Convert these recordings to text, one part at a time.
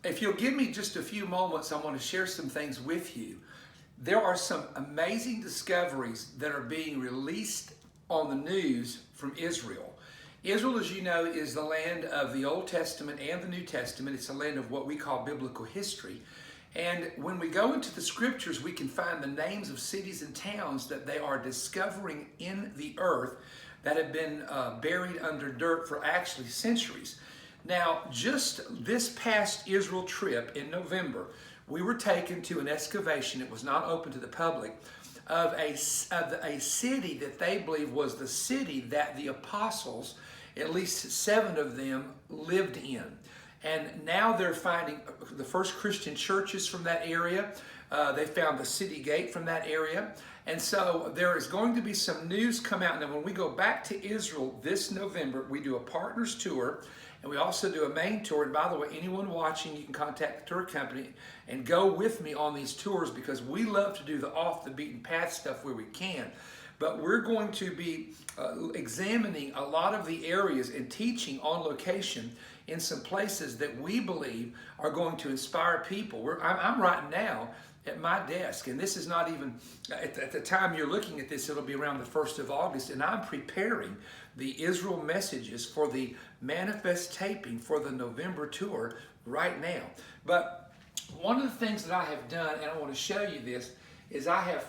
If you'll give me just a few moments, I want to share some things with you. There are some amazing discoveries that are being released on the news from Israel. Israel, as you know, is the land of the Old Testament and the New Testament. It's a land of what we call biblical history. And when we go into the scriptures, we can find the names of cities and towns that they are discovering in the earth that have been buried under dirt for actually centuries. Now, just this past Israel trip in November, we were taken to an excavation. It was not open to the public, of a city that they believe was the city that the apostles, at least 7 of them, lived in. And now they're finding the first Christian churches from that area. They found the city gate from that area. And so there is going to be some news come out. Now, when we go back to Israel this November, we do a partners tour, and we also do a main tour. And by the way, anyone watching, you can contact the tour company and go with me on these tours, because we love to do the off the beaten path stuff where we can. But we're going to be examining a lot of the areas and teaching on location in some places that we believe are going to inspire people. I'm right now at my desk, and this is not even, at the time you're looking at this, it'll be around the 1st of August, and I'm preparing the Israel messages for the manifest taping for the November tour right now. But one of the things that I have done, and I want to show you this, is I have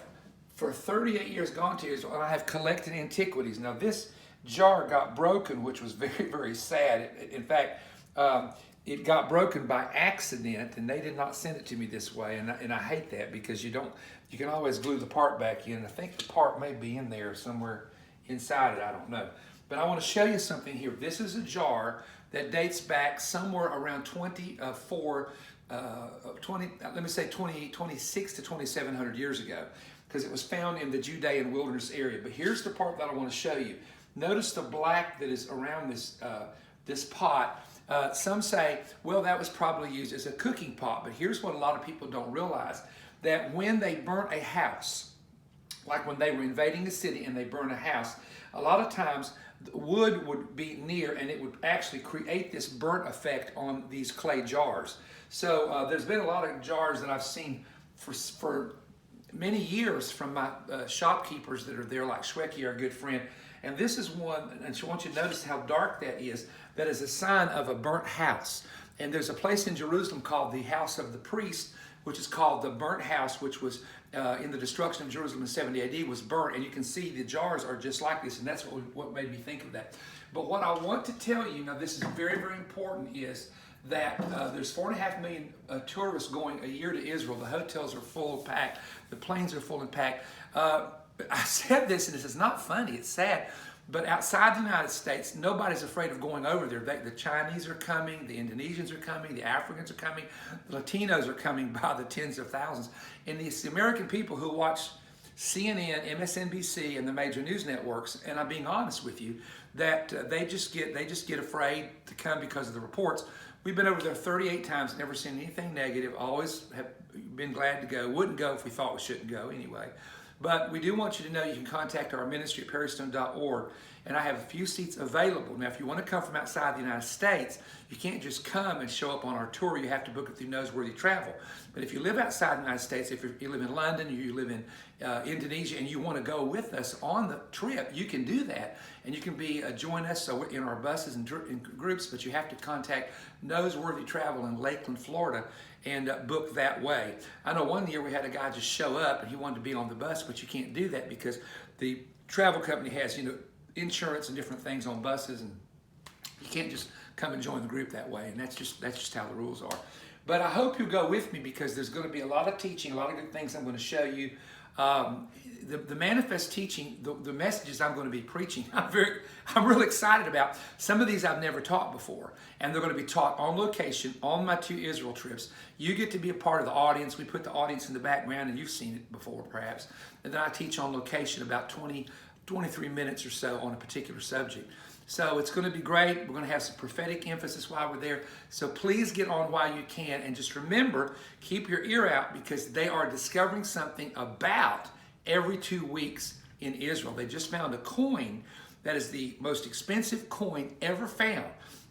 for 38 years gone to Israel, and I have collected antiquities. Now, this jar got broken, which was very, very sad. In fact, it got broken by accident, and they did not send it to me this way, and I hate that, because you can always glue the part back in. I think the part may be in there somewhere inside it, I don't know. But I want to show you something here. This is a jar that dates back somewhere around 26 to 2,700 years ago, because it was found in the Judean wilderness area. But here's the part that I want to show you. Notice the black that is around this pot. Some say, well, that was probably used as a cooking pot. But here's what a lot of people don't realize, that when they burnt a house, like when they were invading a city and they burned a house, a lot of times wood would be near, and it would actually create this burnt effect on these clay jars. So there's been a lot of jars that I've seen for many years from my shopkeepers that are there, like Schwecky, our good friend. And this is one, and I want you to notice how dark that is. That is a sign of a burnt house. And there's a place in Jerusalem called the House of the Priest, which is called the Burnt House, which was in the destruction of Jerusalem in 70 AD, was burnt. And you can see the jars are just like this, and that's what made me think of that. But what I want to tell you, now this is very, very important, is that there's 4.5 million tourists going a year to Israel. The hotels are full and packed. The planes are full and packed. I said this, and this is not funny, it's sad, but outside the United States, nobody's afraid of going over there. The Chinese are coming, the Indonesians are coming, the Africans are coming, the Latinos are coming by the tens of thousands. And the American people who watch CNN, MSNBC, and the major news networks, and I'm being honest with you, that they just get afraid to come because of the reports. We've been over there 38 times, never seen anything negative, always have been glad to go. Wouldn't go if we thought we shouldn't go anyway. But we do want you to know you can contact our ministry at perrystone.org, and I have a few seats available. Now, if you want to come from outside the United States, you can't just come and show up on our tour. You have to book it through Noseworthy Travel. But if you live outside the United States, if you live in London, or you live in Indonesia, and you want to go with us on the trip, you can do that. And you can join us in our buses and groups, but you have to contact Noseworthy Travel in Lakeland, Florida, and book that way. I know one year we had a guy just show up and he wanted to be on the bus, but you can't do that because the travel company has, insurance and different things on buses, and you can't just come and join the group that way. And that's just how the rules are. But I hope you'll go with me, because there's going to be a lot of teaching, a lot of good things I'm going to show you. The manifest teaching, the messages I'm going to be preaching, I'm really excited about. Some of these I've never taught before, and they're going to be taught on location on my 2 Israel trips. You get to be a part of the audience. We put the audience in the background, and you've seen it before perhaps. And then I teach on location about 23 minutes or so on a particular subject. So it's going to be great. We're going to have some prophetic emphasis while we're there. So please get on while you can. And just remember, keep your ear out, because they are discovering something about every 2 weeks in Israel. They just found a coin that is the most expensive coin ever found.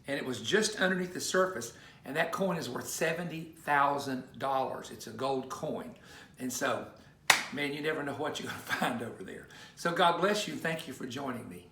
And it was just underneath the surface. And that coin is worth $70,000. It's a gold coin. And so, man, you never know what you're going to find over there. So God bless you. Thank you for joining me.